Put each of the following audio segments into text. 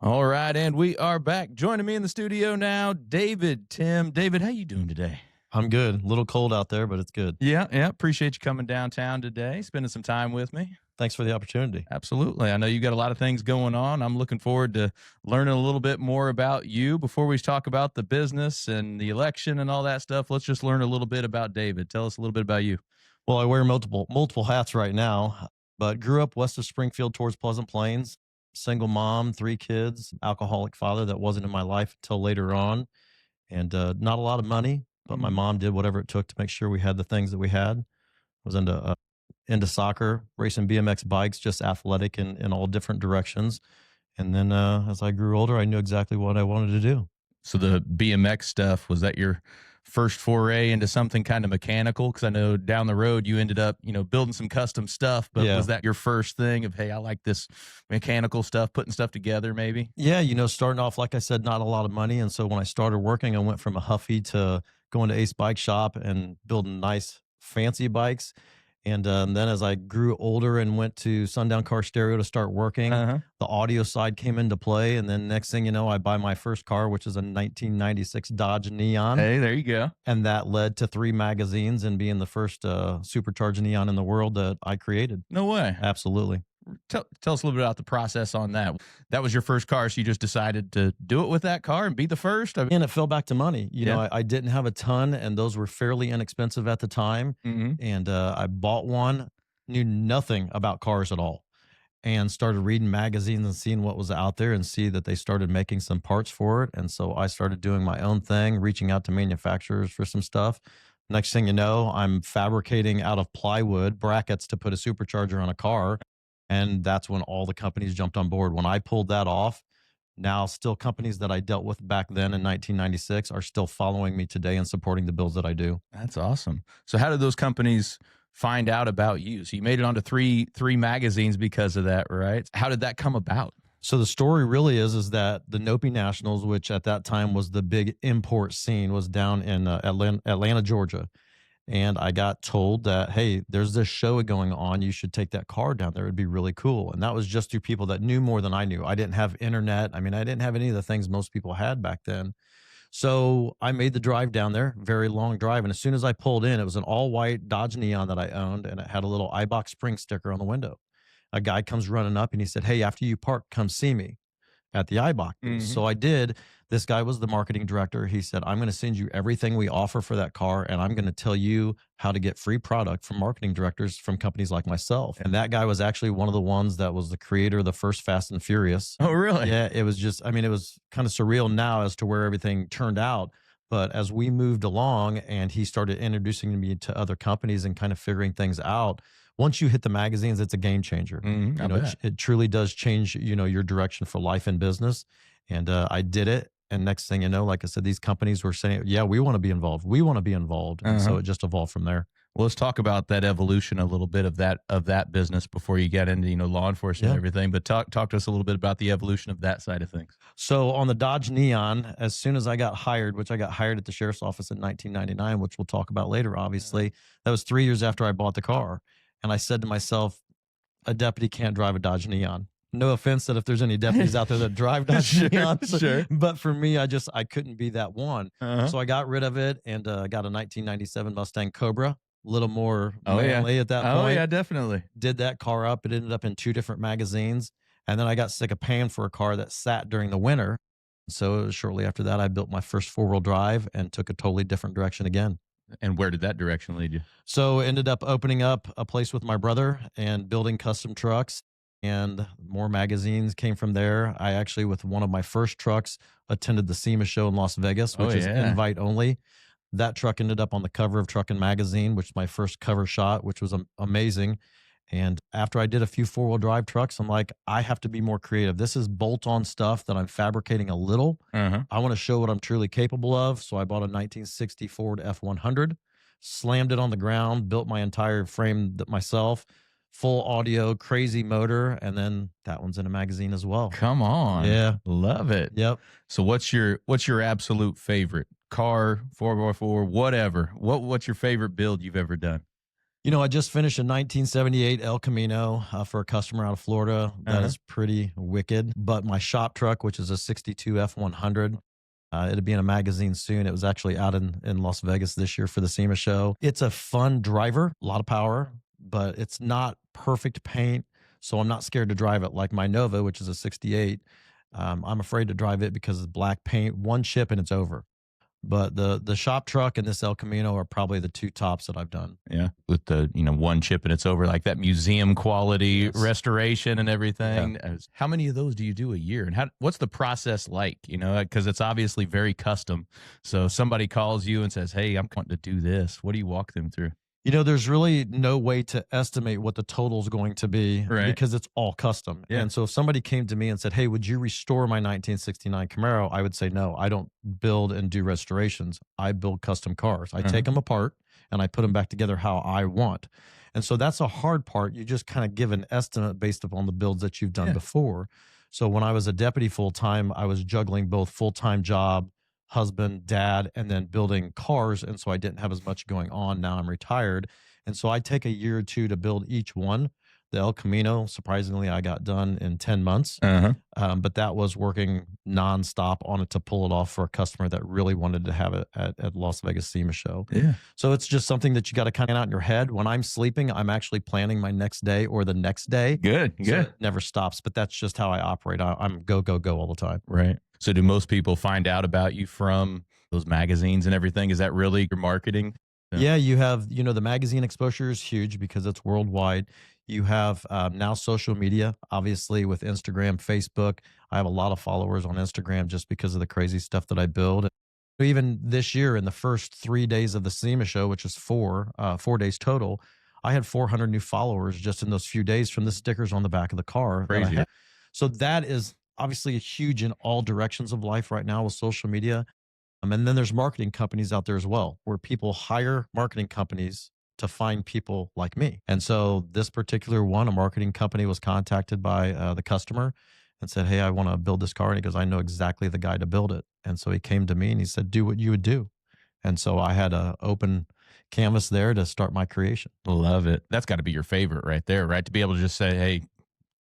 All right, and we are back. Joining me in the studio now, David, Timm. David, how you doing today? I'm good. A little cold out there, but it's good. Yeah. Appreciate you coming downtown today, spending some time with me. Thanks for the opportunity. Absolutely. I know you got a lot of things going on. I'm looking forward to learning a little bit more about you. Before we talk about the business and the election and all that stuff, let's just learn a little bit about David. Tell us a little bit about you. Well, I wear multiple hats right now, but grew up west of Springfield towards Pleasant Plains. Single mom, 3 kids, alcoholic father that wasn't in my life until later on, and not a lot of money, but my Mhm. mom did whatever it took to make sure we had the things that we had. Was into soccer, racing BMX bikes, just athletic in all different directions. And then as I grew older, I knew exactly what I wanted to do. So the BMX stuff, was that your first foray into something kind of mechanical? Because I know down the road you ended up, building some custom stuff. But Yeah. was that your first thing of, hey, I like this mechanical stuff, putting stuff together, maybe? Yeah, starting off, like I said, not a lot of money. And so when I started working, I went from a Huffy to going to Ace Bike Shop and building nice, fancy bikes. And then as I grew older and went to Sundown Car Stereo to start working, Uh huh. the audio side came into play. And then next thing you know, I buy my first car, which is a 1996 Dodge Neon. Hey, there you go. And that led to 3 magazines and being the first supercharged Neon in the world that I created. No way. Absolutely. Tell us a little bit about the process on that. That was your first car, so you just decided to do it with that car and be the first. And it fell back to money. Yeah. I didn't have a ton, and those were fairly inexpensive at the time. Mm-hmm. And I bought one, knew nothing about cars at all, and started reading magazines and seeing what was out there and see that they started making some parts for it. And so I started doing my own thing, reaching out to manufacturers for some stuff. Next thing you know, I'm fabricating out of plywood brackets to put a supercharger on a car. And that's when all the companies jumped on board. When I pulled that off, now still companies that I dealt with back then in 1996 are still following me today and supporting the builds that I do. That's awesome. So how did those companies find out about you? So you made it onto three magazines because of that, right? How did that come about? So the story really is that the Nopi Nationals, which at that time was the big import scene, was down in Atlanta, Georgia. And I got told that, hey, there's this show going on. You should take that car down there. It'd be really cool. And that was just through people that knew more than I knew. I didn't have internet. I mean, I didn't have any of the things most people had back then. So I made the drive down there, very long drive. And as soon as I pulled in, it was an all white Dodge Neon that I owned, and it had a little iBox Spring sticker on the window. A guy comes running up and he said, hey, after you park, come see me at the iBox booth. Mm-hmm. So I did. This guy was the marketing director. He said, I'm going to send you everything we offer for that car, and I'm going to tell you how to get free product from marketing directors from companies like myself. And that guy was actually one of the ones that was the creator of the first Fast and Furious. Oh, really? Yeah, it was just, I mean, it was kind of surreal now as to where everything turned out. But as we moved along and he started introducing me to other companies and kind of figuring things out, once you hit the magazines, it's a game changer. Mm-hmm. It truly does change, your direction for life and business. And I did it. And next thing you know, like I said, these companies were saying, yeah, we want to be involved. We want to be involved. And so Uh-huh. it just evolved from there. Well, let's talk about that evolution a little bit of that business before you get into law enforcement Yeah. and everything. But talk to us a little bit about the evolution of that side of things. So on the Dodge Neon, as soon as I got hired, which I got hired at the sheriff's office in 1999, which we'll talk about later, obviously, that was 3 years after I bought the car. And I said to myself, a deputy can't drive a Dodge Neon. No offense that if there's any deputies out there that drive Dodge Sure, Neons, sure. but for me, I couldn't be that one. Uh-huh. So I got rid of it and got a 1997 Mustang Cobra, a little more Oh yeah. manly at that Oh point. yeah, definitely. Did that car up. It ended up in 2 different magazines. And then I got sick of paying for a car that sat during the winter. So shortly after that, I built my first 4-wheel drive and took a totally different direction again. And where did that direction lead you? So ended up opening up a place with my brother and building custom trucks, and more magazines came from there. I actually, with one of my first trucks, attended the SEMA show in Las Vegas, Oh, which is yeah. invite only. That truck ended up on the cover of Truckin' Magazine, which is my first cover shot, which was amazing. And after I did a few 4-wheel drive trucks, I'm like, I have to be more creative. This is bolt-on stuff that I'm fabricating a little. Uh-huh. I want to show what I'm truly capable of. So I bought a 1960 Ford F100, slammed it on the ground, built my entire frame myself, full audio, crazy motor, and then that one's in a magazine as well. Come on. Yeah. Love it. Yep. So what's your absolute favorite car, 4x4, whatever? What's your favorite build you've ever done? I just finished a 1978 El Camino for a customer out of Florida. That Uh-huh. is pretty wicked. But my shop truck, which is a 62 F100, it'll be in a magazine soon. It was actually out in Las Vegas this year for the SEMA show. It's a fun driver, a lot of power, but it's not perfect paint. So I'm not scared to drive it like my Nova, which is a 68. I'm afraid to drive it because it's black paint, one chip and it's over. But the shop truck and this El Camino are probably the two tops that I've done. Yeah, with the one chip and it's over, like that museum quality Yes. restoration and Yeah. everything. How many of those do you do a year, and what's the process like? Because it's obviously very custom. So somebody calls you and says, "Hey, I'm wanting to do this." What do you walk them through? There's really no way to estimate what the total is going to be Right. because it's all custom. Yeah. And so if somebody came to me and said, "Hey, would you restore my 1969 Camaro?" I would say, "No, I don't build and do restorations. I build custom cars. I Uh-huh. take them apart and I put them back together how I want." And so that's a hard part. You just kind of give an estimate based upon the builds that you've done Yeah. before. So when I was a deputy full time, I was juggling both full time job, husband, dad, and then building cars. And so I didn't have as much going on. Now I'm retired. And so I take a year or two to build each one. The El Camino, surprisingly, I got done in 10 months. Uh-huh. But that was working nonstop on it to pull it off for a customer that really wanted to have it at Las Vegas SEMA show. Yeah. So it's just something that you got to kind of out in your head. When I'm sleeping, I'm actually planning my next day or the next day. Good. So Good. it never stops. But that's just how I operate. I'm go, go, go all the time. Right. So do most people find out about you from those magazines and everything? Is that really your marketing? Yeah, you have, the magazine exposure is huge because it's worldwide. You have now social media, obviously with Instagram, Facebook. I have a lot of followers on Instagram just because of the crazy stuff that I build. Even this year, in the first 3 days of the SEMA show, which is 4 days total, I had 400 new followers just in those few days from the stickers on the back of the car that I Crazy. had. So that is obviously huge in all directions of life right now with social media. And then there's marketing companies out there as well, where people hire marketing companies to find people like me. And so this particular one, a marketing company was contacted by the customer and said, "Hey, I want to build this car." And he goes, "I know exactly the guy to build it." And so he came to me and he said, "Do what you would do." And so I had an open canvas there to start my creation. Love it. That's got to be your favorite right there, right? To be able to just say, "Hey,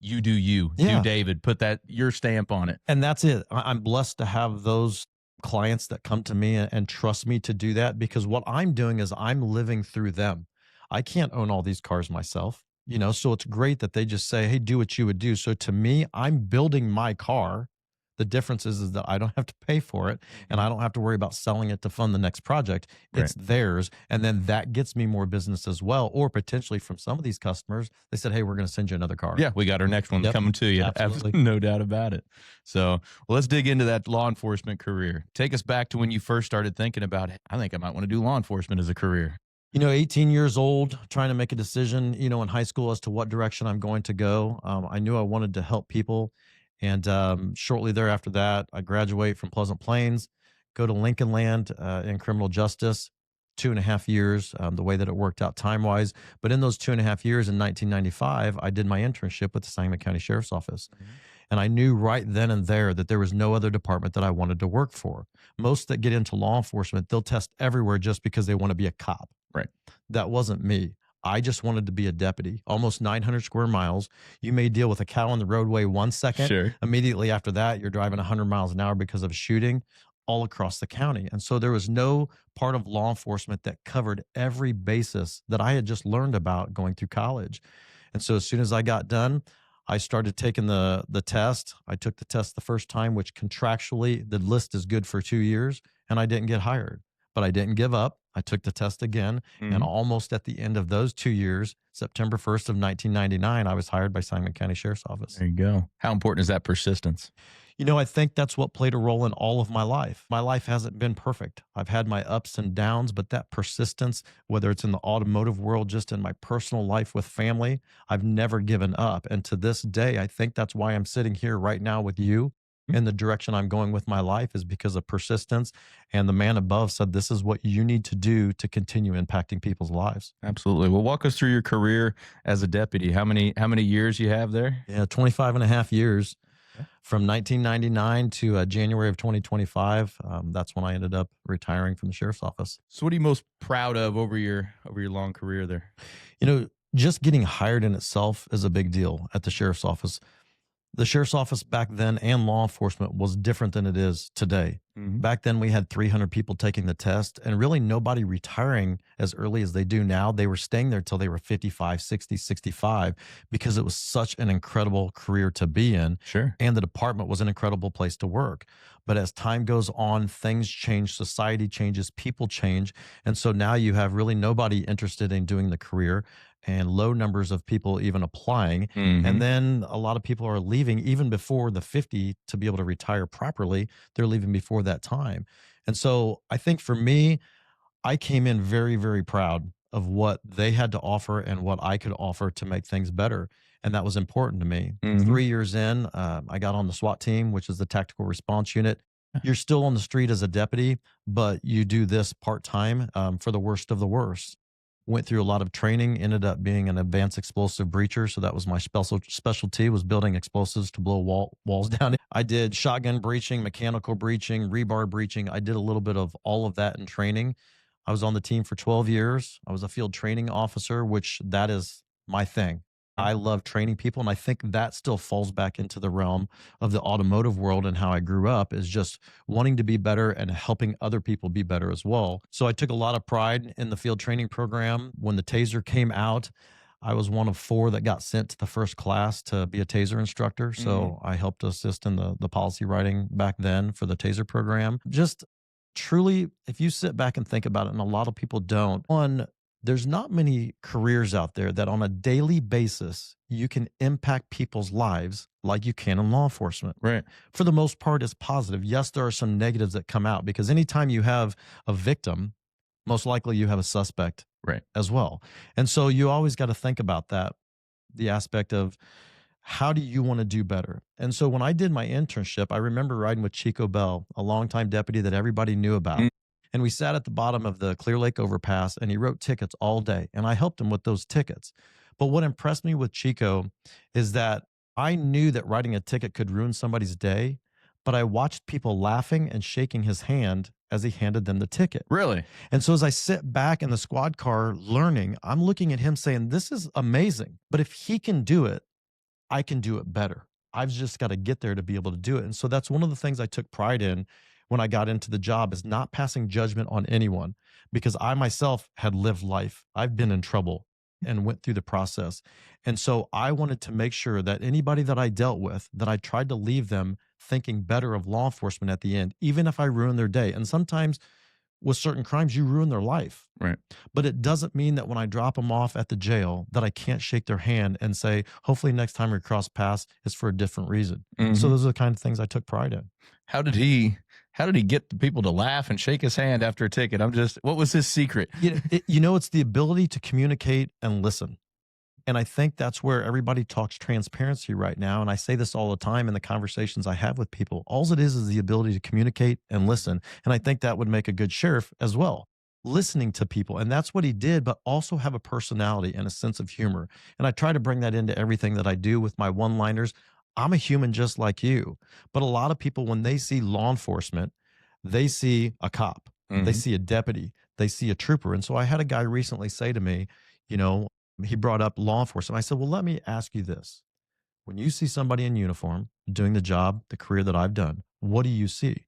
you do you, do Yeah. David, put that your stamp on it." And that's it. I'm blessed to have those clients that come to me and trust me to do that because what I'm doing is I'm living through them. I can't own all these cars myself, so it's great that they just say, "Hey, do what you would do." So to me, I'm building my car. The difference is that I don't have to pay for it and I don't have to worry about selling it to fund the next project. Right. It's theirs. And then that gets me more business as well. Or potentially from some of these customers, they said, "Hey, we're going to send you another car." Yeah, we got our next one Yep, coming to you. absolutely. No doubt about it. So, well, let's dig into that law enforcement career. Take us back to when you first started thinking about, I think I might want to do law enforcement as a career. 18 years old, trying to make a decision, in high school as to what direction I'm going to go. I knew I wanted to help people. And shortly thereafter that, I graduate from Pleasant Plains, go to Lincoln Land in criminal justice, 2.5 years, the way that it worked out time wise. But in those 2.5 years in 1995, I did my internship with the Sangamon County Sheriff's Office. And I knew right then and there that there was no other department that I wanted to work for. Most that get into law enforcement, they'll test everywhere just because they want to be a cop. Right. That wasn't me. I just wanted to be a deputy. Almost 900 square miles. You may deal with a cow on the roadway 1 second. Sure. Immediately after that, you're driving 100 miles an hour because of shooting all across the county. And so there was no part of law enforcement that covered every basis that I had just learned about going through college. And so as soon as I got done, I started taking the test. I took the test the first time, which contractually the list is good for 2 years, and I didn't get hired. But I didn't give up. I took the test again, and Mhm. almost at the end of those 2 years, September 1st of 1999, I was hired by Sangamon County Sheriff's Office. There you go. How important is that persistence? I think that's what played a role in all of my life. My life hasn't been perfect. I've had my ups and downs, but that persistence, whether it's in the automotive world, just in my personal life with family, I've never given up. And to this day, I think that's why I'm sitting here right now with you. In the direction I'm going with my life is because of persistence. And the man above said, "This is what you need to do to continue impacting people's lives." Absolutely. Well, walk us through your career as a deputy. How many years you have there? Yeah, 25 and a half years. From 1999 to January of 2025, that's when I ended up retiring from the sheriff's office. So what are you most proud of over your long career there? You know, just getting hired in itself is a big deal at the sheriff's office. The sheriff's office back then and law enforcement was different than it is today. Mhm. Back then, we had 300 people taking the test and really nobody retiring as early as they do now. They were staying there till they were 55, 60, 65 because it was such an incredible career to be in. Sure. And the department was an incredible place to work. But as time goes on, things change, society changes, people change. And so now you have really nobody interested in doing the career and low numbers of people even applying. And Mhm. then a lot of people are leaving even before the 50 to be able to retire properly. They're leaving before that time. And so I think for me, I came in very, very proud of what they had to offer and what I could offer to make things better. And that was important to me. Mhm. 3 years in, I got on the SWAT team, which is the tactical response unit. You're still on the street as a deputy, but you do this part time for the worst of the worst. Went through a lot of training, ended up being an advanced explosive breacher. So that was my specialty was building explosives to blow walls down. I did shotgun breaching, mechanical breaching, rebar breaching. I did a little bit of all of that in training. I was on the team for 12 years. I was a field training officer, which that is my thing. I love training people. And I think that still falls back into the realm of the automotive world and how I grew up is just wanting to be better and helping other people be better as well. So I took a lot of pride in the field training program. When the taser came out, I was one of four that got sent to the first class to be a taser instructor. Mhm. So I helped assist in the policy writing back then for the taser program. Just truly, if you sit back and think about it, and a lot of people don't, one, there's not many careers out there that on a daily basis you can impact people's lives like you can in law enforcement. Right. For the most part, it's positive. Yes, there are some negatives that come out because anytime you have a victim, most likely you have a suspect Right. as well. And so you always got to think about that, the aspect of how do you want to do better? And so when I did my internship, I remember riding with Chico Bell, a longtime deputy that everybody knew about. Mm. And we sat at the bottom of the Clear Lake overpass and he wrote tickets all day. And I helped him with those tickets. But what impressed me with Chico is that I knew that writing a ticket could ruin somebody's day, but I watched people laughing and shaking his hand as he handed them the ticket. Really? And so as I sit back in the squad car learning, I'm looking at him saying, this is amazing. But if he can do it, I can do it better. I've just got to get there to be able to do it. And so that's one of the things I took pride in when I got into the job is not passing judgment on anyone because I myself had lived life. I've been in trouble and went through the process. And so I wanted to make sure that anybody that I dealt with, that I tried to leave them thinking better of law enforcement at the end, even if I ruined their day. And sometimes with certain crimes, you ruin their life. Right. But it doesn't mean that when I drop them off at the jail that I can't shake their hand and say, hopefully next time we cross paths, it's for a different reason. So Mhm. those are the kind of things I took pride in. How did he get the people to laugh and shake his hand after a ticket? What was his secret? It's the ability to communicate and listen. And I think that's where everybody talks transparency right now. And I say this all the time in the conversations I have with people. All it is the ability to communicate and listen. And I think that would make a good sheriff as well, listening to people. And that's what he did, but also have a personality and a sense of humor. And I try to bring that into everything that I do with my one liners. I'm a human just like you. But a lot of people, when they see law enforcement, they see a cop, they Mhm. see a deputy, they see a trooper. And so I had a guy recently say to me, you know, he brought up law enforcement. I said, well, let me ask you this. When you see somebody in uniform doing the job, the career that I've done, what do you see?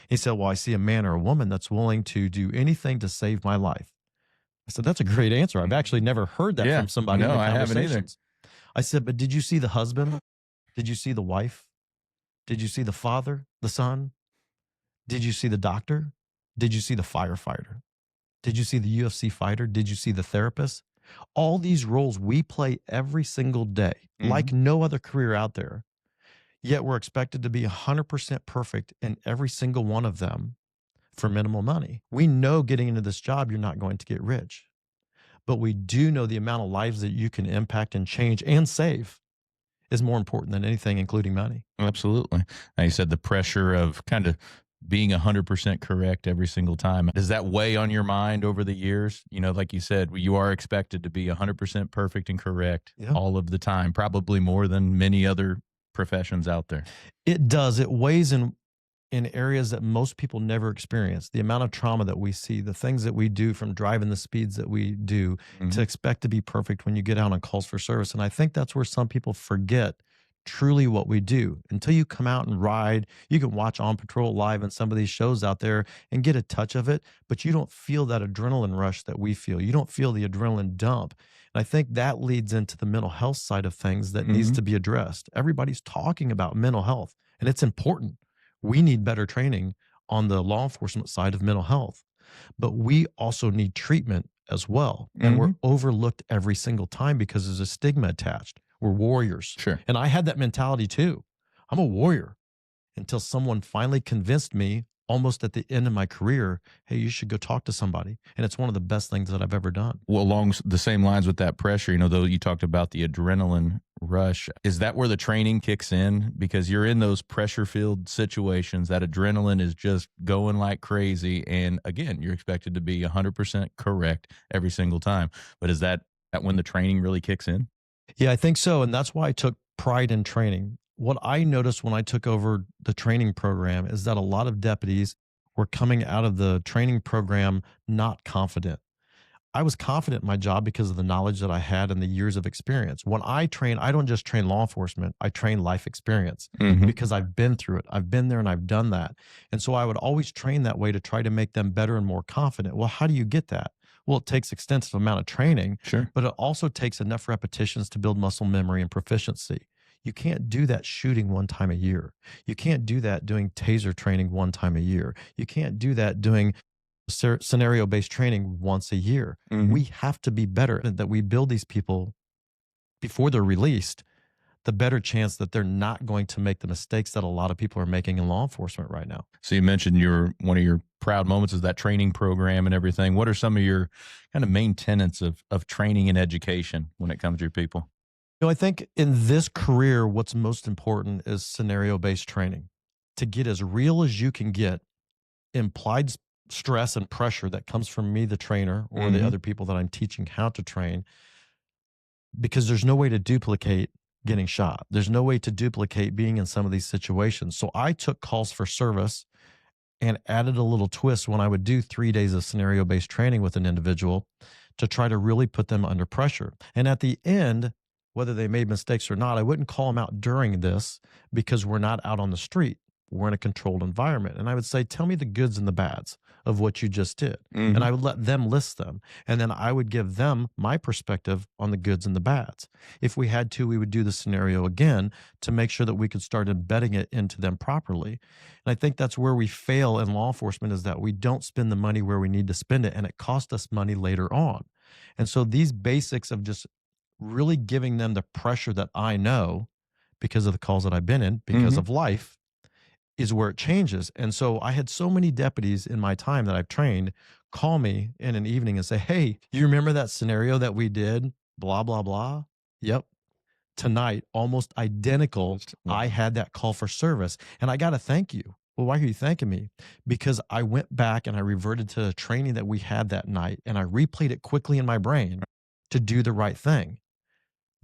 He said, well, I see a man or a woman that's willing to do anything to save my life. I said, that's a great answer. I've actually never heard that Yeah. from somebody in No, the I haven't either. conversations. I said, but did you see the husband? Did you see the wife? Did you see the father, the son? Did you see the doctor? Did you see the firefighter? Did you see the UFC fighter? Did you see the therapist? All these roles we play every single day, like Mhm. no other career out there. Yet we're expected to be 100% perfect in every single one of them for minimal money. We know getting into this job, you're not going to get rich, but we do know the amount of lives that you can impact and change and save is more important than anything, including money. Absolutely. Now you said the pressure of kind of being 100% correct every single time. Does that weigh on your mind over the years? Like you said, you are expected to be 100% perfect and correct Yeah. all of the time, probably more than many other professions out there. It does. It weighs in areas that most people never experience. The amount of trauma that we see, the things that we do from driving the speeds that we do to Mhm. expect to be perfect when you get out on calls for service. And I think that's where some people forget truly what we do. Until you come out and ride, you can watch On Patrol live and some of these shows out there and get a touch of it, but you don't feel that adrenaline rush that we feel. You don't feel the adrenaline dump. And I think that leads into the mental health side of things that needs Mhm. to be addressed. Everybody's talking about mental health, and it's important. We need better training on the law enforcement side of mental health, but we also need treatment as well. And we're Mhm. overlooked every single time because there's a stigma attached. We're warriors. Sure. And I had that mentality too. I'm a warrior until someone finally convinced me almost at the end of my career, hey, you should go talk to somebody. And it's one of the best things that I've ever done. Well, the same lines with that pressure, though you talked about the adrenaline rush, is that where the training kicks in? Because you're in those pressure filled situations, that adrenaline is just going like crazy. And again, you're expected to be 100% correct every single time. But is that when the training really kicks in? Yeah, I think so. And that's why I took pride in training. What I noticed when I took over the training program is that a lot of deputies were coming out of the training program not confident. I was confident in my job because of the knowledge that I had and the years of experience. When I train, I don't just train law enforcement, I train life experience Hmm. because I've been through it. I've been there and I've done that. And so I would always train that way to try to make them better and more confident. Well, how do you get that? Well, it takes extensive amount of training, Sure. but it also takes enough repetitions to build muscle memory and proficiency. You can't do that shooting one time a year. You can't do that doing taser training one time a year. You can't do that doing scenario based training once a year. Hmm. We have to be better and that we build these people before they're released, the better chance that they're not going to make the mistakes that a lot of people are making in law enforcement right now. So you mentioned one of your proud moments is that training program and everything. What are some of your kind of main tenets of training and education when it comes to your people? I think in this career, what's most important is scenario based training to get as real as you can get implied stress and pressure that comes from me, the trainer, or the Hmm. other people that I'm teaching how to train, because there's no way to duplicate getting shot. There's no way to duplicate being in some of these situations. So I took calls for service and added a little twist when I would do 3 days of scenario based training with an individual to try to really put them under pressure. And at the end, whether they made mistakes or not, I wouldn't call them out during this because we're not out on the street. We're in a controlled environment. And I would say, tell me the goods and the bads of what you just did. And Hmm. I would let them list them. And then I would give them my perspective on the goods and the bads. If we had to, we would do the scenario again to make sure that we could start embedding it into them properly. And I think that's where we fail in law enforcement is that we don't spend the money where we need to spend it, and it costs us money later on. And so these basics of just really giving them the pressure that I know because of the calls that I've been in, because Hmm. of life, is where it changes. And so I had so many deputies in my time that I've trained call me in an evening and say, hey, you remember that scenario that we did? Blah, blah, blah. Yep, tonight, almost identical, I Wow. had that call for service. And I got to thank you. Well, why are you thanking me? Because I went back and I reverted to the training that we had that night and I replayed it quickly in my brain to do the right thing.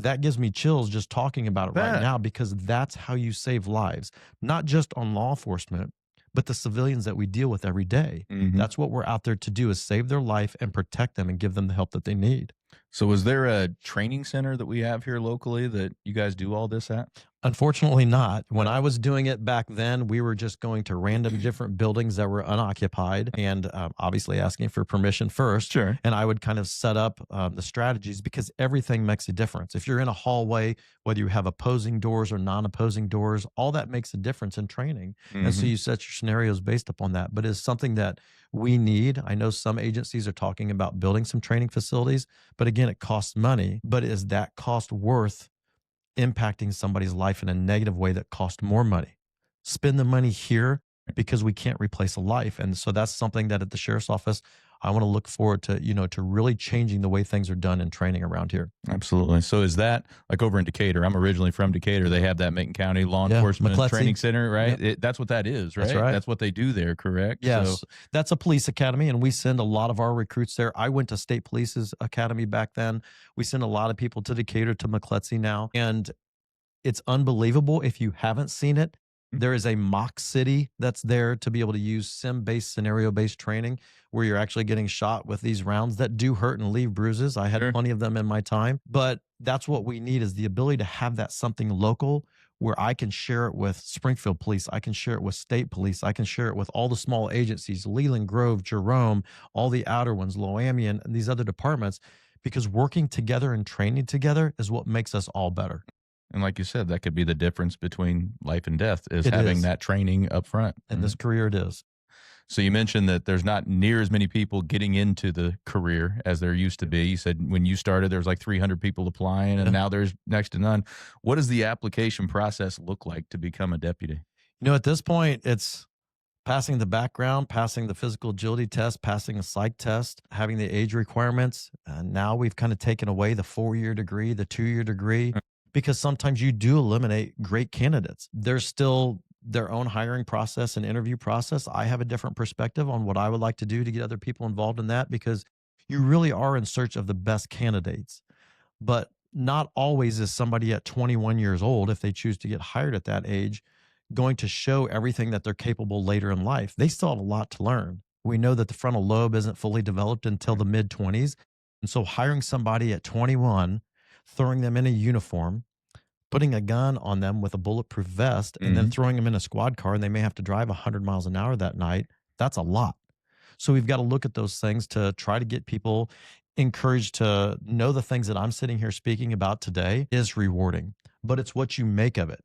That gives me chills just talking about it right Bet. now because that's how you save lives, not just on law enforcement, but the civilians that we deal with every day. Hmm. That's what we're out there to do is save their life and protect them and give them the help that they need. So is there a training center that we have here locally that you guys do all this at? Unfortunately not. When I was doing it back then, we were just going to random different buildings that were unoccupied and obviously asking for permission first. Sure. And I would kind of set up the strategies because everything makes a difference. If you're in a hallway, whether you have opposing doors or non opposing doors, all that makes a difference in training. And so Hmm. you set your scenarios based upon that. But it's something that we need. I know some agencies are talking about building some training facilities, but again, it costs money. But is that cost worth impacting somebody's life in a negative way that cost more money? Spend the money here because we can't replace a life. And so that's something that at the sheriff's office, I want to look forward to, to really changing the way things are done in training around here. Absolutely. So is that like over in Decatur? I'm originally from Decatur. They have that Macon County Law Yeah, Enforcement Training McCletsy. Center, right? Yep, That's what that is, that's right? right. That's what they do there, correct? So, Yes, that's a police academy, and we send a lot of our recruits there. I went to State Police's academy back then. We send a lot of people to Decatur to McCletsy now, and It's unbelievable if you haven't seen it. Mm, There is a mock city that's there to be able to use sim-based, scenario-based training where you're actually getting shot with these rounds that do hurt and leave bruises. I had sure. plenty of them in my time, but that's what we need is the ability to have that something local where I can share it with Springfield Police, I can share it with State Police, I can share it with all the small agencies, Leland Grove, Jerome, all the outer ones, Loamian, and these other departments, because working together and training together is what makes us all better. And like you said, that could be the difference between life and death is It having is. that training up front. In this career, it is. So you mentioned that there's not near as many people getting into the career as there used to be. You said when you started, there was like 300 people applying, and Yeah. now there's next to none. What does the application process look like to become a deputy? At this point, it's passing the background, passing the physical agility test, passing a psych test, having the age requirements. Now we've kind of taken away the 4-year degree, the 2-year degree, because sometimes you do eliminate great candidates. There's still their own hiring process and interview process. I have a different perspective on what I would like to do to get other people involved in that because you really are in search of the best candidates. But not always is somebody at 21 years old, if they choose to get hired at that age, going to show everything that they're capable later in life. They still have a lot to learn. We know that the frontal lobe isn't fully developed until the mid 20s. And so hiring somebody at 21, throwing them in a uniform, putting a gun on them with a bulletproof vest, and then Mm-hmm. throwing them in a squad car and they may have to drive 100 miles an hour that night, that's a lot. So we've got to look at those things to try to get people encouraged to know the things that I'm sitting here speaking about today is rewarding, but it's what you make of it.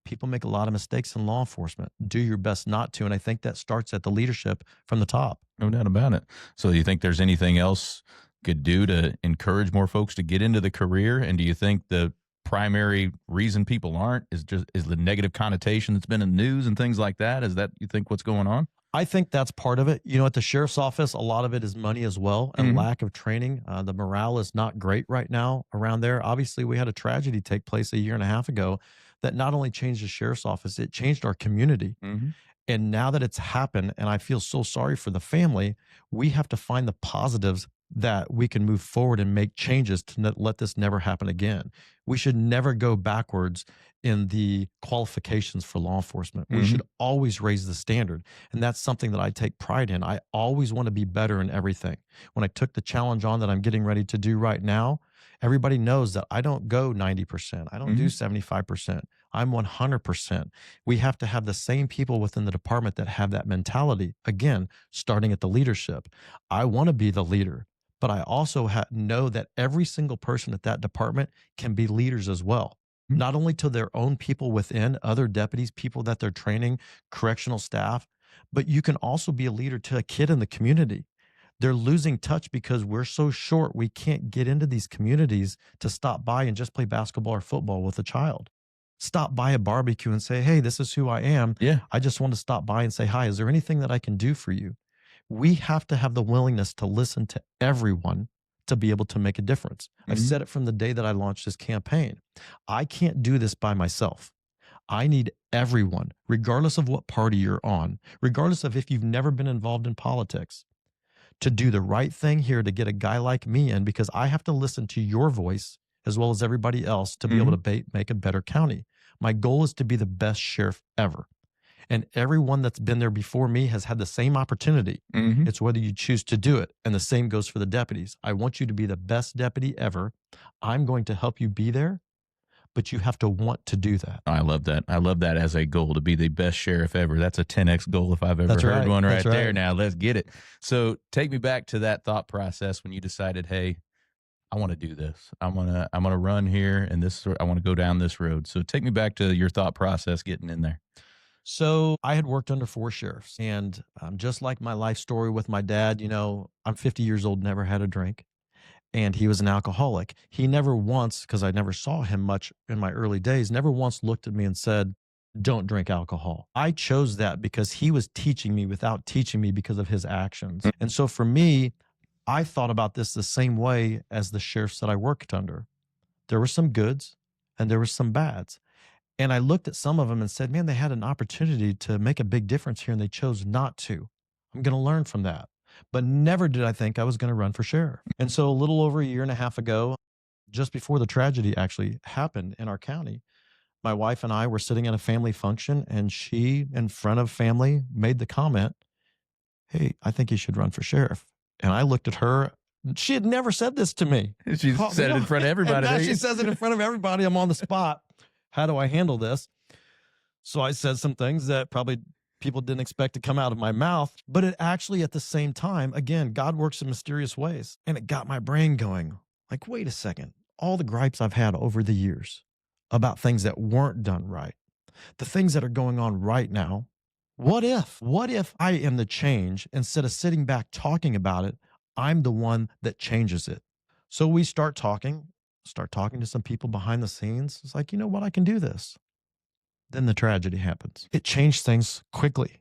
People make a lot of mistakes in law enforcement. Do your best not to. And I think that starts at the leadership from the top. No doubt about it. So, do you think there's anything else could do to encourage more folks to get into the career? And do you think the primary reason people aren't is the negative connotation that's been in the news and things like that? Is that you think what's going on? I think that's part of it. At the sheriff's office, a lot of it is money as well and Mhm. lack of training. The morale is not great right now around there. Obviously, we had a tragedy take place a year and a half ago that not only changed the sheriff's office, it changed our community. Mhm. And now that it's happened, and I feel so sorry for the family, we have to find the positives that we can move forward and make changes to let this never happen again. We should never go backwards in the qualifications for law enforcement. We Mhm. should always raise the standard. And that's something that I take pride in. I always want to be better in everything. When I took the challenge on that I'm getting ready to do right now, everybody knows that I don't go 90%. I don't do Mhm. 75%. I'm 100%. We have to have the same people within the department that have that mentality. Again, starting at the leadership. I want to be the leader, but I also know that every single person at that department can be leaders as well, Mhm. not only to their own people within, other deputies, people that they're training, correctional staff, but you can also be a leader to a kid in the community. They're losing touch because we're so short. We can't get into these communities to stop by and just play basketball or football with a child. Stop by a barbecue and say, "Hey, this is who I am. Yeah. I just want to stop by and say hi. Is there anything that I can do for you?" We have to have the willingness to listen to everyone to be able to make a difference. I've Mhm. said it from the day that I launched this campaign. I can't do this by myself. I need everyone, regardless of what party you're on, regardless of if you've never been involved in politics, to do the right thing here to get a guy like me in because I have to listen to your voice as well as everybody else to be able Mhm. to make a better county. My goal is to be the best sheriff ever. And everyone that's been there before me has had the same opportunity. Mhm. It's whether you choose to do it. And the same goes for the deputies. I want you to be the best deputy ever. I'm going to help you be there, but you have to want to do that. I love that. I love that as a goal to be the best sheriff ever. That's a 10x goal if I've ever That's heard right. one That's right there. right. Now, let's get it. So, take me back to that thought process when you decided, "Hey, I want to do this. I'm going to run here and I want to go down this road." So, take me back to your thought process getting in there. So I had worked under 4 sheriffs, and just like my life story with my dad, I'm 50 years old, never had a drink, and he was an alcoholic. He never once, because I never saw him much in my early days, never once looked at me and said, "Don't drink alcohol." I chose that because he was teaching me without teaching me because of his actions. And so for me, I thought about this the same way as the sheriffs that I worked under. There were some goods and there were some bads. And I looked at some of them and said, man, they had an opportunity to make a big difference here and they chose not to. I'm going to learn from that. But never did I think I was going to run for sheriff. And so a little over a year and a half ago, just before the tragedy actually happened in our county, My wife and I were sitting at a family function, and she, in front of family, made the comment, "Hey, I think you should run for sheriff." And I looked at her. She had never said this to me. She Caught me said it in off. front of And everybody. now There she you says it in front of everybody. I'm on the spot. How do I handle this? So I said some things that probably people didn't expect to come out of my mouth, but it actually, at the same time, again, God works in mysterious ways. And it got my brain going like, wait a second. All the gripes I've had over the years about things that weren't done right, the things that are going on right now. What if I am the change instead of sitting back talking about it? I'm the one that changes it. So we start talking to some people behind the scenes. It's like, you know what? I can do this. Then the tragedy happens. It changed things quickly.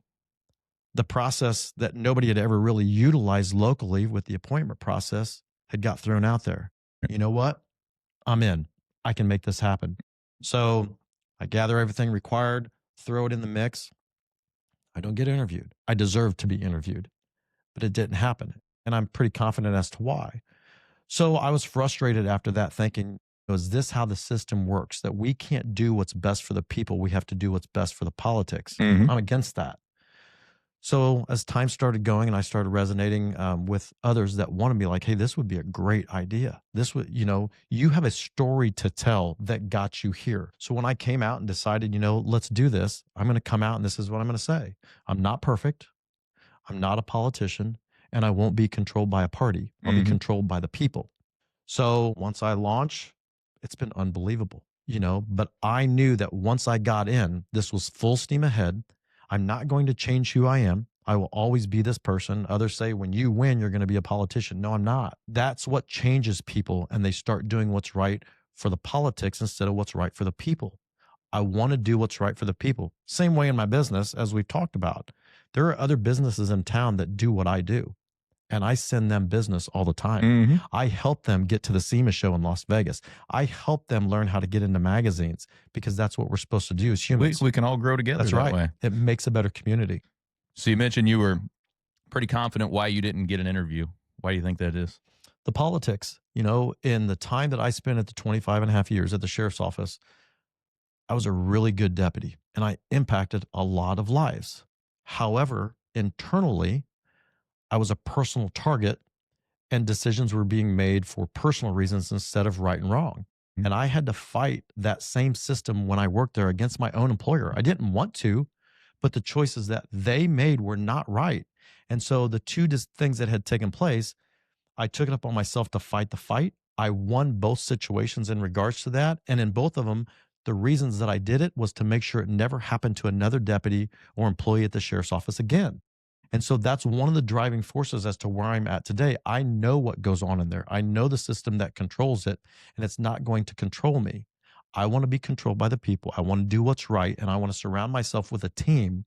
The process that nobody had ever really utilized locally with the appointment process had got thrown out there. You know what? I'm in. I can make this happen. So I gather everything required, throw it in the mix. I don't get interviewed. I deserve to be interviewed, but it didn't happen. And I'm pretty confident as to why. So I was frustrated after that, thinking, is this how the system works? That we can't do what's best for the people. We have to do what's best for the politics. Mhm. I'm against that. So as time started going and I started resonating with others that wanted me, like, hey, this would be a great idea. This would, you have a story to tell that got you here. So when I came out and decided, let's do this, I'm going to come out and this is what I'm going to say. I'm not perfect. I'm not a politician, and I won't be controlled by a party. I'll be Mhm. controlled by the people. So once I launch, it's been unbelievable, but I knew that once I got in, this was full steam ahead. I'm not going to change who I am. I will always be this person. Others say when you win, you're going to be a politician. No, I'm not. That's what changes people, and they start doing what's right for the politics instead of what's right for the people. I want to do what's right for the people. Same way in my business, as we've talked about. There are other businesses in town that do what I do, and I send them business all the time. Mhm. I help them get to the SEMA show in Las Vegas. I help them learn how to get into magazines because that's what we're supposed to do as We humans. we can all grow together That's that right. way. It makes a better community. So you mentioned you were pretty confident why you didn't get an interview. Why do you think that is? The politics, in the time that I spent at the 25 and a half years at the sheriff's office, I was a really good deputy and I impacted a lot of lives. However, internally, I was a personal target and decisions were being made for personal reasons instead of right and wrong. And I had to fight that same system when I worked there against my own employer. I didn't want to, but the choices that they made were not right. And so the two things that had taken place, I took it up on myself to fight the fight. I won both situations in regards to that. And in both of them, the reasons that I did it was to make sure it never happened to another deputy or employee at the sheriff's office again. And so that's one of the driving forces as to where I'm at today. I know what goes on in there. I know the system that controls it, and it's not going to control me. I want to be controlled by the people. I want to do what's right, and I want to surround myself with a team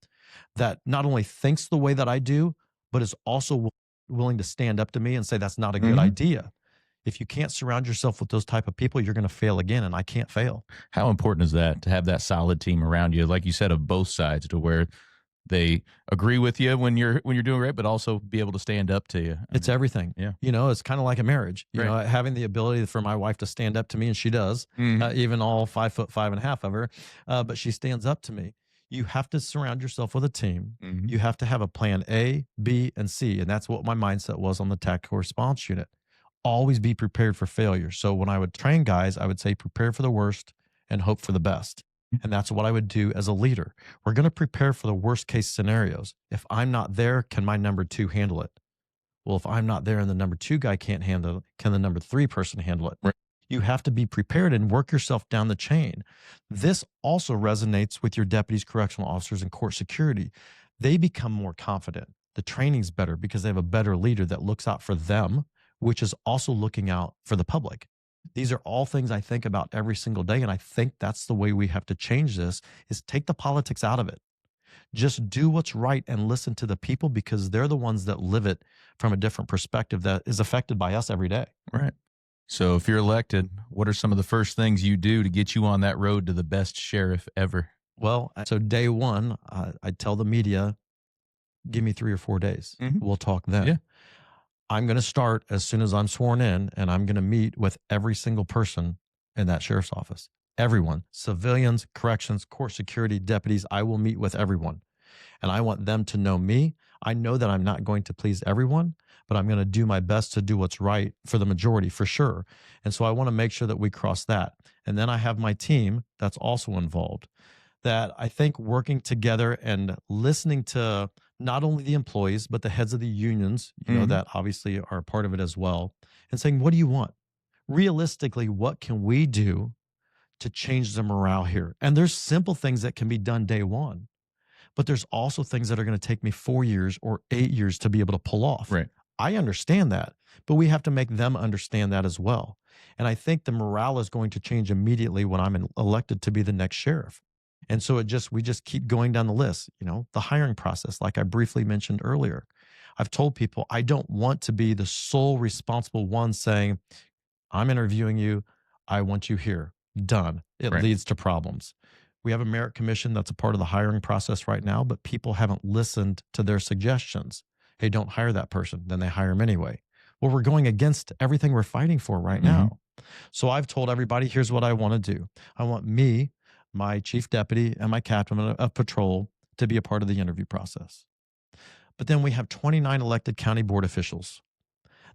that not only thinks the way that I do, but is also willing to stand up to me and say that's not a good Mhm. idea. If you can't surround yourself with those type of people, you're going to fail again, and I can't fail. How important is that to have that solid team around you, like you said, of both sides, to where they agree with you when you're doing right, but also be able to stand up to you? I It's mean, everything. yeah. It's kind of like a marriage. Right. Having the ability for my wife to stand up to me, and she does, Mhm. even all 5'5" of her, but she stands up to me. You have to surround yourself with a team. Mhm. You have to have a plan A, B, and C, and that's what my mindset was on the tactical response unit. Always be prepared for failure. So when I would train guys, I would say prepare for the worst and hope for the best. And that's what I would do as a leader. We're going to prepare for the worst case scenarios. If I'm not there, can my number two handle it? Well, if I'm not there and the number two guy can't handle it, can the number three person handle it? Right. You have to be prepared and work yourself down the chain. This also resonates with your deputies, correctional officers, and court security. They become more confident. The training's better because they have a better leader that looks out for them, which is also looking out for the public. These are all things I think about every single day. And I think that's the way we have to change this is take the politics out of it. Just do what's right and listen to the people because they're the ones that live it from a different perspective that is affected by us every day. Right. So if you're elected, what are some of the first things you do to get you on that road to the best sheriff ever? Well, so day one, I tell the media, give me 3 or 4 days. Mhm. We'll talk then. Yeah. I'm going to start as soon as I'm sworn in, and I'm going to meet with every single person in that sheriff's office. Everyone, civilians, corrections, court security, deputies, I will meet with everyone. And I want them to know me. I know that I'm not going to please everyone, but I'm going to do my best to do what's right for the majority for sure. And so I want to make sure that we cross that. And then I have my team that's also involved, that I think working together and listening to not only the employees, but the heads of the unions, Hmm. that obviously are part of it as well, and saying, what do you want? Realistically, what can we do to change the morale here? And there's simple things that can be done day one, but there's also things that are going to take me 4 years or 8 years to be able to pull off. Right. I understand that, but we have to make them understand that as well. And I think the morale is going to change immediately when I'm elected to be the next sheriff. And so we just keep going down the list, the hiring process, like I briefly mentioned earlier. I've told people I don't want to be the sole responsible one saying, I'm interviewing you. I want you here. Done. It Right. leads to problems. We have a merit commission that's a part of the hiring process right now, but people haven't listened to their suggestions. Hey, don't hire that person. Then they hire them anyway. Well, we're going against everything we're fighting for right Hmm. now. So I've told everybody, here's what I want to do. I want me, my chief deputy, and my captain of patrol to be a part of the interview process. But then we have 29 elected county board officials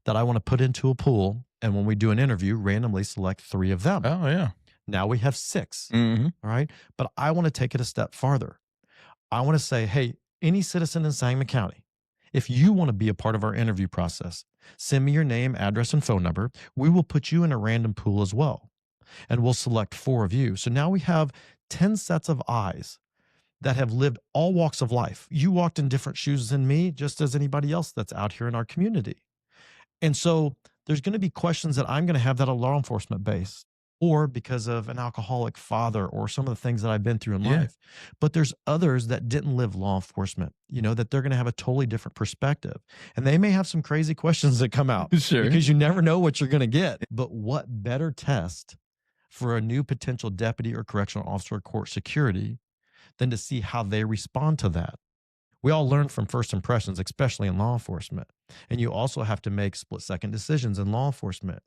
that I want to put into a pool. And when we do an interview, randomly select 3 of them. Oh yeah. Now we have 6. Hmm. All right. But I want to take it a step farther. I want to say, hey, any citizen in Sangamon County, if you want to be a part of our interview process, send me your name, address, and phone number. We will put you in a random pool as well. And we'll select 4 of you. So now we have 10 sets of eyes that have lived all walks of life. You walked in different shoes than me, just as anybody else that's out here in our community. And so there's going to be questions that I'm going to have that are law enforcement based, or because of an alcoholic father or some of the things that I've been through in Yeah. life. But there's others that didn't live law enforcement, that they're going to have a totally different perspective. And they may have some crazy questions that come out Sure. because you never know what you're going to get. But what better test for a new potential deputy or correctional officer or court security than to see how they respond to that? We all learn from first impressions, especially in law enforcement. And you also have to make split second decisions in law enforcement.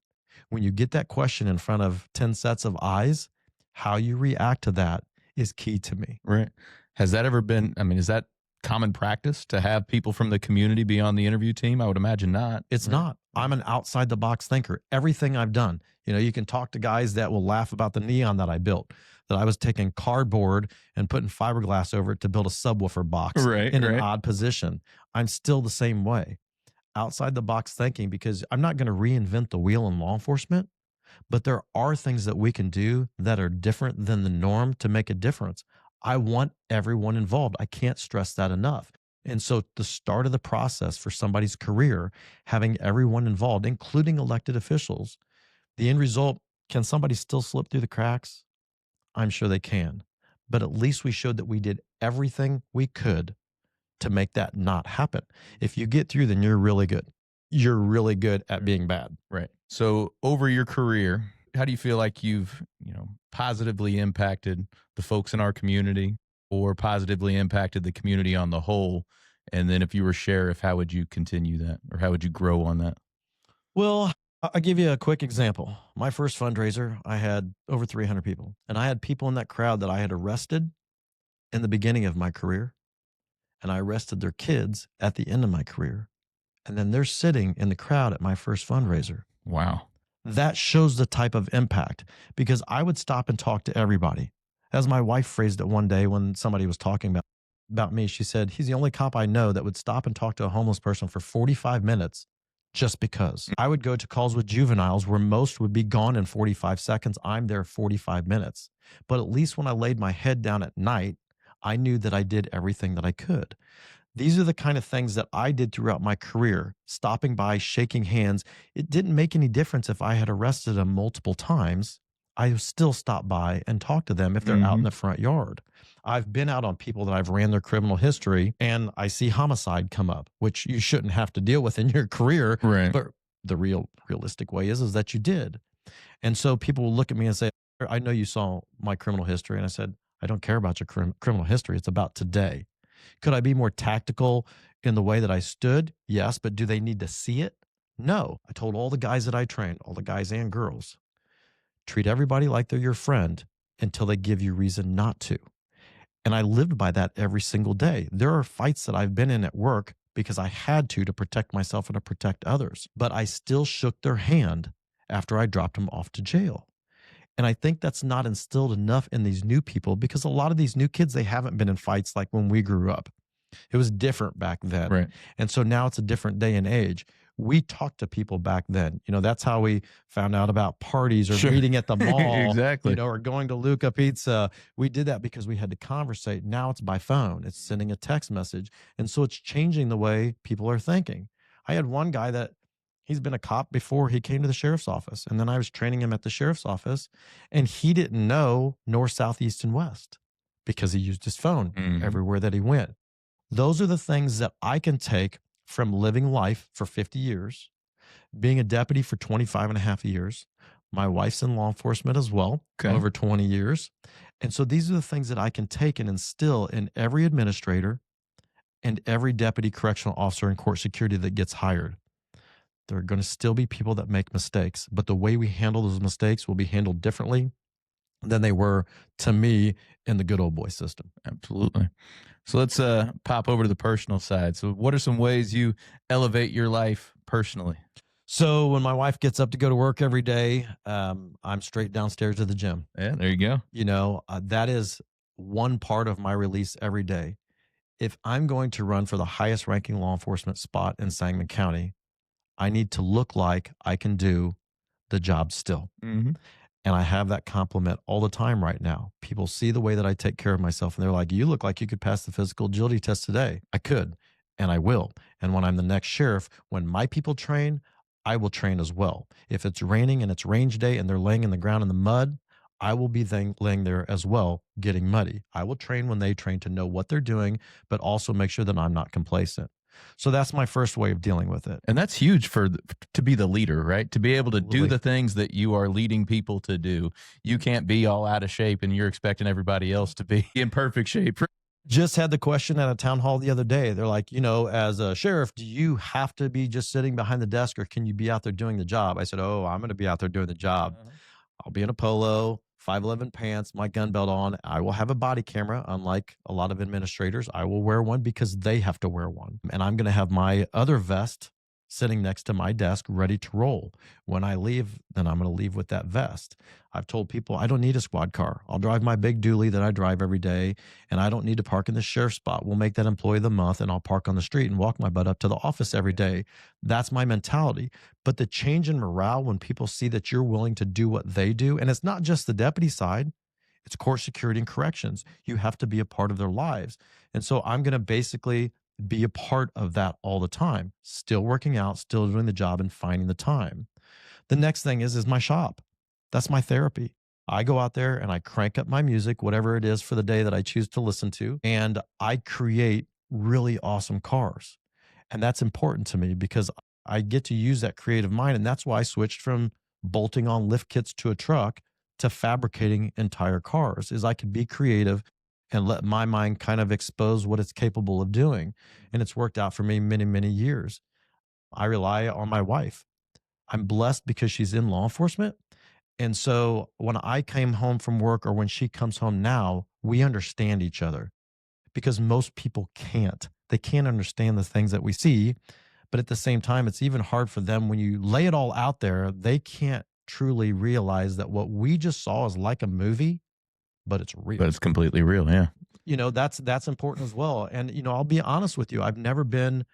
When you get that question in front of 10 sets of eyes, how you react to that is key to me. Right. Has that ever been, I mean, is that common practice to have people from the community be on the interview team? I would imagine not. It's Right. not. I'm an outside the box thinker. Everything I've done, you can talk to guys that will laugh about the neon that I built, that I was taking cardboard and putting fiberglass over it to build a subwoofer box Right. in an Right. odd position. I'm still the same way. Outside the box thinking, because I'm not going to reinvent the wheel in law enforcement, but there are things that we can do that are different than the norm to make a difference. I want everyone involved. I can't stress that enough. And so, the start of the process for somebody's career, having everyone involved, including elected officials, the end result, can somebody still slip through the cracks? I'm sure they can. But at least we showed that we did everything we could to make that not happen. If you get through, then you're really good. You're really good at being bad. Right. So over your career, how do you feel like you've, positively impacted the folks in our community or positively impacted the community on the whole? And then if you were sheriff, how would you continue that or how would you grow on that? Well, I'll give you a quick example. My first fundraiser, I had over 300 people, and I had people in that crowd that I had arrested in the beginning of my career, and I arrested their kids at the end of my career. And then they're sitting in the crowd at my first fundraiser. Wow. That shows the type of impact, because I would stop and talk to everybody. As my wife phrased it one day when somebody was talking about me, she said, he's the only cop I know that would stop and talk to a homeless person for 45 minutes just because. I would go to calls with juveniles where most would be gone in 45 seconds. I'm there 45 minutes. But at least when I laid my head down at night, I knew that I did everything that I could. These are the kind of things that I did throughout my career, stopping by, shaking hands. It didn't make any difference if I had arrested them multiple times. I still stop by and talk to them if they're out in Mhm. the front yard. I've been out on people that I've ran their criminal history and I see homicide come up, which you shouldn't have to deal with in your career. Right. But the realistic way is that you did. And so people will look at me and say, I know you saw my criminal history. And I said, I don't care about your criminal history. It's about today. Could I be more tactical in the way that I stood? Yes, but do they need to see it? No. I told all the guys that I trained, all the guys and girls, treat everybody like they're your friend until they give you reason not to. And I lived by that every single day. There are fights that I've been in at work because I had to protect myself and to protect others, but I still shook their hand after I dropped them off to jail. And I think that's not instilled enough in these new people because a lot of these new kids, they haven't been in fights like when we grew up. It was different back then. Right. And so now it's a different day and age. We talked to people back then. That's how we found out about parties or Sure. meeting at the mall, Exactly. or going to Luca Pizza. We did that because we had to conversate. Now it's by phone, it's sending a text message. And so it's changing the way people are thinking. I had one guy that he's been a cop before he came to the sheriff's office. And then I was training him at the sheriff's office, and he didn't know north, south, east, and west because he used his phone Mhm. everywhere that he went. Those are the things that I can take from living life for 50 years, being a deputy for 25 and a half years. My wife's in law enforcement as well, Okay. over 20 years. And so these are the things that I can take and instill in every administrator and every deputy correctional officer in court security that gets hired. There are going to still be people that make mistakes, but the way we handle those mistakes will be handled differently than they were to me in the good old boy system. Absolutely. So let's pop over to the personal side. So what are some ways you elevate your life personally? So when my wife gets up to go to work every day, I'm straight downstairs to the gym. Yeah, there you go. That is one part of my release every day. If I'm going to run for the highest ranking law enforcement spot in Sangamon County, I need to look like I can do the job still. Mhm. And I have that compliment all the time right now. People see the way that I take care of myself and they're like, "You look like you could pass the physical agility test today." I could, and I will. And when I'm the next sheriff, when my people train, I will train as well. If it's raining and it's range day and they're laying in the ground in the mud, I will be laying there as well, getting muddy. I will train when they train to know what they're doing, but also make sure that I'm not complacent. So that's my first way of dealing with it. And that's huge to be the leader, right? To be able to do Absolutely. the things that you are leading people to do. You can't be all out of shape and you're expecting everybody else to be in perfect shape. Just had the question at a town hall the other day. They're like, as a sheriff, do you have to be just sitting behind the desk or can you be out there doing the job? I said, "Oh, I'm going to be out there doing the job. Uh-huh. I'll be in a polo, 511 pants, my gun belt on. I will have a body camera. Unlike a lot of administrators, I will wear one because they have to wear one. And I'm going to have my other vest sitting next to my desk ready to roll. When I leave, then I'm going to leave with that vest. I've told people I don't need a squad car. I'll drive my big dually that I drive every day, and I don't need to park in the sheriff's spot. We'll make that employee of the month, and I'll park on the street and walk my butt up to the office every day. That's my mentality. But the change in morale when people see that you're willing to do what they do, and it's not just the deputy side, it's court security and corrections. You have to be a part of their lives. And so I'm going to basically be a part of that all the time, still working out, still doing the job and finding the time. The next thing is my shop. That's my therapy. I go out there and I crank up my music, whatever it is for the day that I choose to listen to, and I create really awesome cars. And that's important to me because I get to use that creative mind. And that's why I switched from bolting on lift kits to a truck to fabricating entire cars, is I could be creative and let my mind kind of expose what it's capable of doing. And it's worked out for me many, many years. I rely on my wife. I'm blessed because she's in law enforcement. And so when I came home from work or when she comes home now, we understand each other because most people can't. They can't understand the things that we see. But at the same time, it's even hard for them when you lay it all out there. They can't truly realize that what we just saw is like a movie, but it's real. But it's completely real. Yeah. That's important as well. And I'll be honest with you. I've never been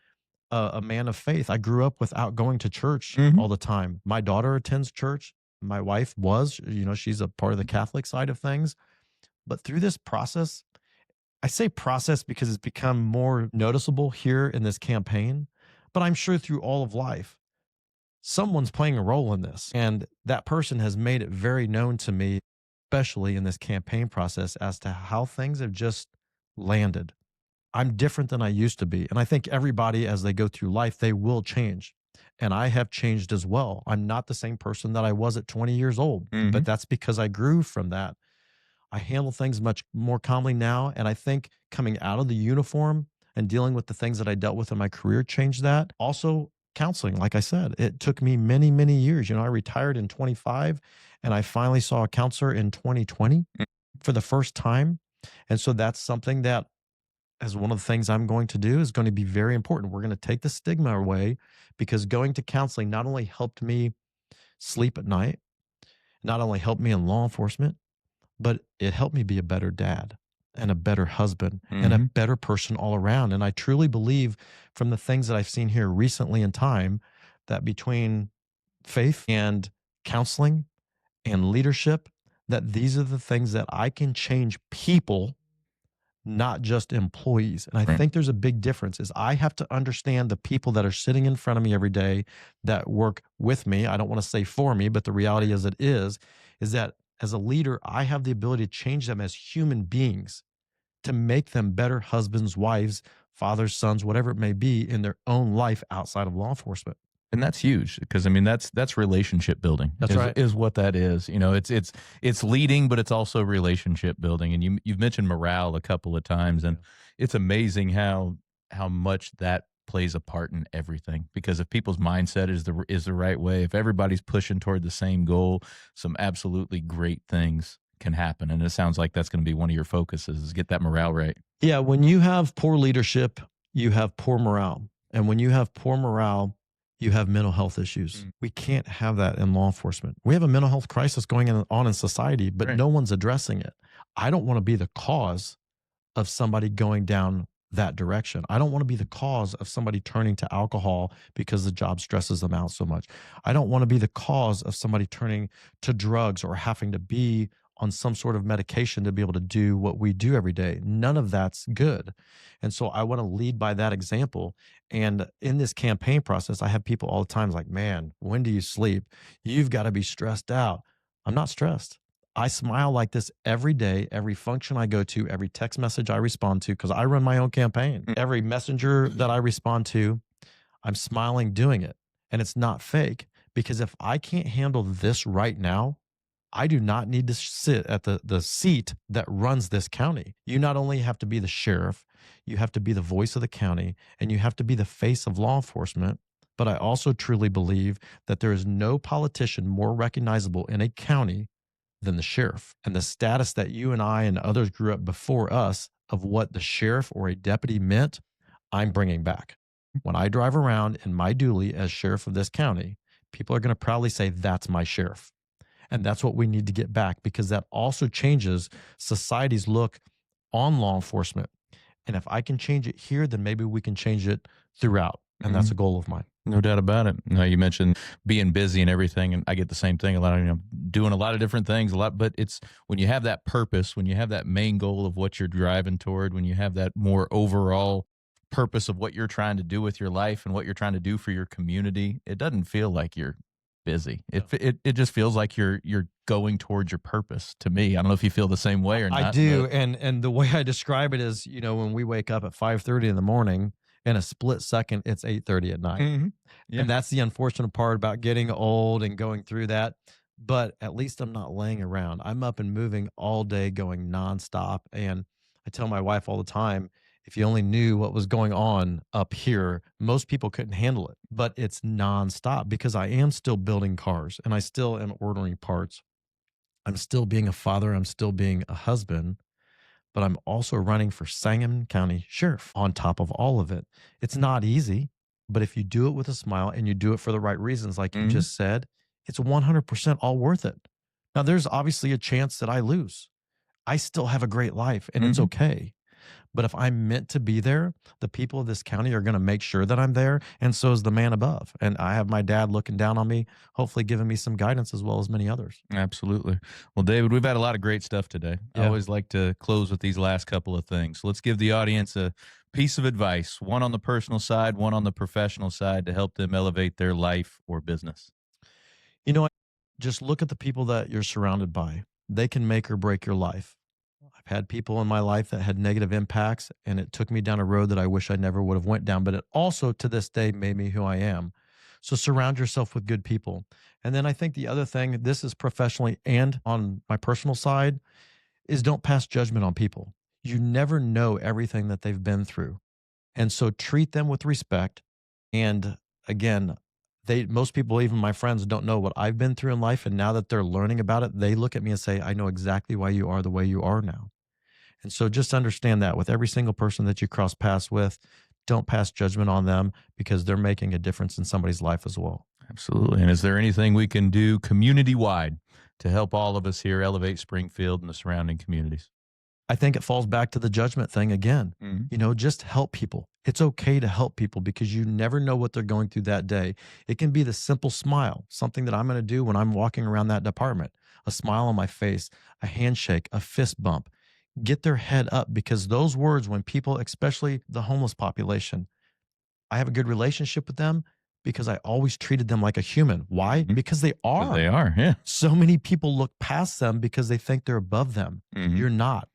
a man of faith. I grew up without going to church Mhm. all the time. My daughter attends church. My wife was, she's a part of the Catholic side of things. But through this process, I say process because it's become more noticeable here in this campaign, but I'm sure through all of life, someone's playing a role in this. And that person has made it very known to me, especially in this campaign process, as to how things have just landed. I'm different than I used to be. And I think everybody, as they go through life, they will change. And I have changed as well. I'm not the same person that I was at 20 years old, but Mhm. that's because I grew from that. I handle things much more calmly now. And I think coming out of the uniform and dealing with the things that I dealt with in my career changed that. Also, counseling, like I said, it took me many, many years. I retired in 25 and I finally saw a counselor in 2020. for the first time. And so that's something that, as one of the things I'm going to do, is going to be very important. We're going to take the stigma away, because going to counseling not only helped me sleep at night, not only helped me in law enforcement, but it helped me be a better dad and a better husband and a Hmm. better person all around. And I truly believe, from the things that I've seen here recently in time, that between faith and counseling and leadership, that these are the things that I can change people, not just employees. And I Right. think there's a big difference. Is I have to understand the people that are sitting in front of me every day that work with me. I don't want to say for me, but the reality is that as a leader, I have the ability to change them as human beings, to make them better husbands, wives, fathers, sons, whatever it may be, in their own life outside of law enforcement. And that's huge because I mean that's relationship building That's right. is what that is. You know, it's leading, but it's also relationship building. And you've mentioned morale a couple of times, and Yeah. it's amazing how much that plays a part in everything. Because if people's mindset is the right way, if everybody's pushing toward the same goal, some absolutely great things can happen. And it sounds like that's going to be one of your focuses is get that morale right. Yeah, when you have poor leadership, you have poor morale. And when you have poor morale, you have mental health issues. Mm. We can't have that in law enforcement. We have a mental health crisis on in society, but Right. no one's addressing it. I don't want to be the cause of somebody going down that direction. I don't want to be the cause of somebody turning to alcohol because the job stresses them out so much. I don't want to be the cause of somebody turning to drugs or having to be on some sort of medication to be able to do what we do every day. None of that's good. And so I want to lead by that example. And in this campaign process, I have people all the time like, man, when do you sleep? You've got to be stressed out. I'm not stressed. I smile like this every day, every function I go to, every text message I respond to, because I run my own campaign. Mm. Every messenger that I respond to, I'm smiling doing it. And it's not fake, because if I can't handle this right now, I do not need to sit at the seat that runs this county. You not only have to be the sheriff, you have to be the voice of the county, and you have to be the face of law enforcement. But I also truly believe that there is no politician more recognizable in a county than the sheriff. And the status that you and I and others grew up before us of what the sheriff or a deputy meant, I'm bringing back. When I drive around in my dually as sheriff of this county, people are going to proudly say, that's my sheriff. And that's what we need to get back, because that also changes society's look on law enforcement. And if I can change it here, then maybe we can change it throughout. And that's a Mhm. goal of mine. No doubt about it. No, you mentioned being busy and everything, and I get the same thing. A lot of doing a lot of different things, a lot. But it's when you have that purpose, when you have that main goal of what you're driving toward, when you have that more overall purpose of what you're trying to do with your life and what you're trying to do for your community, it doesn't feel like you're busy. No. It just feels like you're going towards your purpose. To me, I don't know if you feel the same way or I not, do, but and the way I describe it is, when we wake up at 5:30 in the morning, in a split second, it's 8:30 at night. Mhm. Yeah. And that's the unfortunate part about getting old and going through that. But at least I'm not laying around. I'm up and moving all day, going nonstop. And I tell my wife all the time, if you only knew what was going on up here, most people couldn't handle it. But it's nonstop, because I am still building cars and I still am ordering parts. I'm still being a father. I'm still being a husband, but I'm also running for Sangamon County Sheriff on top of all of it. It's not easy, but if you do it with a smile and you do it for the right reasons, like you Mhm. just said, it's 100% all worth it. Now, there's obviously a chance that I lose. I still have a great life and it's Mhm. okay. But if I'm meant to be there, the people of this county are going to make sure that I'm there. And so is the man above. And I have my dad looking down on me, hopefully giving me some guidance, as well as many others. Absolutely. Well, David, we've had a lot of great stuff today. I Yeah. always like to close with these last couple of things. Let's give the audience a piece of advice, one on the personal side, one on the professional side to help them elevate their life or business. You know, just look at the people that you're surrounded by. They can make or break your life. I've had people in my life that had negative impacts, and it took me down a road that I wish I never would have went down, but it also to this day made me who I am. So surround yourself with good people. And then I think the other thing, this is professionally and on my personal side, is don't pass judgment on people. You never know everything that they've been through. And so treat them with respect. And again, Most people, even my friends, don't know what I've been through in life, and now that they're learning about it, they look at me and say, "I know exactly why you are the way you are now." And so just understand that with every single person that you cross paths with, don't pass judgment on them because they're making a difference in somebody's life as well. Absolutely. And is there anything we can do community wide to help all of us here elevate Springfield and the surrounding communities? I think it falls back to the judgment thing again. Mhm. Just help people. It's okay to help people because you never know what they're going through that day. It can be the simple smile, something that I'm going to do when I'm walking around that department, a smile on my face, a handshake, a fist bump. Get their head up because those words, when people, especially the homeless population, I have a good relationship with them because I always treated them like a human. Why? Mhm. Because they 'Cause are. they are, yeah. So many people look past them because they think they're above them. Mhm. You're not.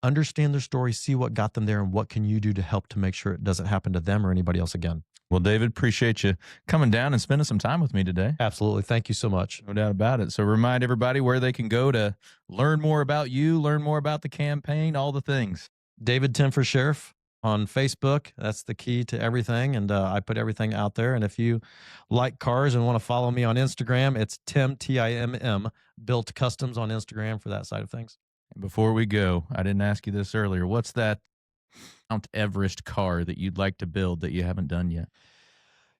Understand their story, see what got them there, and what can you do to help to make sure it doesn't happen to them or anybody else again. Well, David, appreciate you coming down and spending some time with me today. Absolutely. Thank you so much. No doubt about it. So remind everybody where they can go to learn more about you, learn more about the campaign, all the things. David Timm for Sheriff on Facebook. That's the key to everything. And I put everything out there. And if you like cars and want to follow me on Instagram, it's Timm, Timm, Built Customs on Instagram for that side of things. And before we go, I didn't ask you this earlier. What's that Mount Everest car that you'd like to build that you haven't done yet?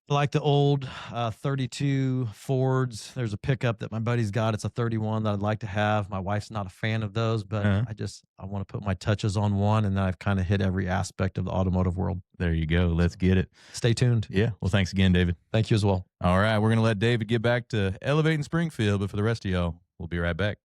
Like the old 32 Fords. There's a pickup that my buddy's got. It's a 31 that I'd like to have. My wife's not a fan of those, but Uh-huh. I want to put my touches on one, and then I've kind of hit every aspect of the automotive world. There you go. Let's get it. Stay tuned. Yeah. Well, thanks again, David. Thank you as well. All right. We're going to let David get back to elevating Springfield, but for the rest of y'all, we'll be right back.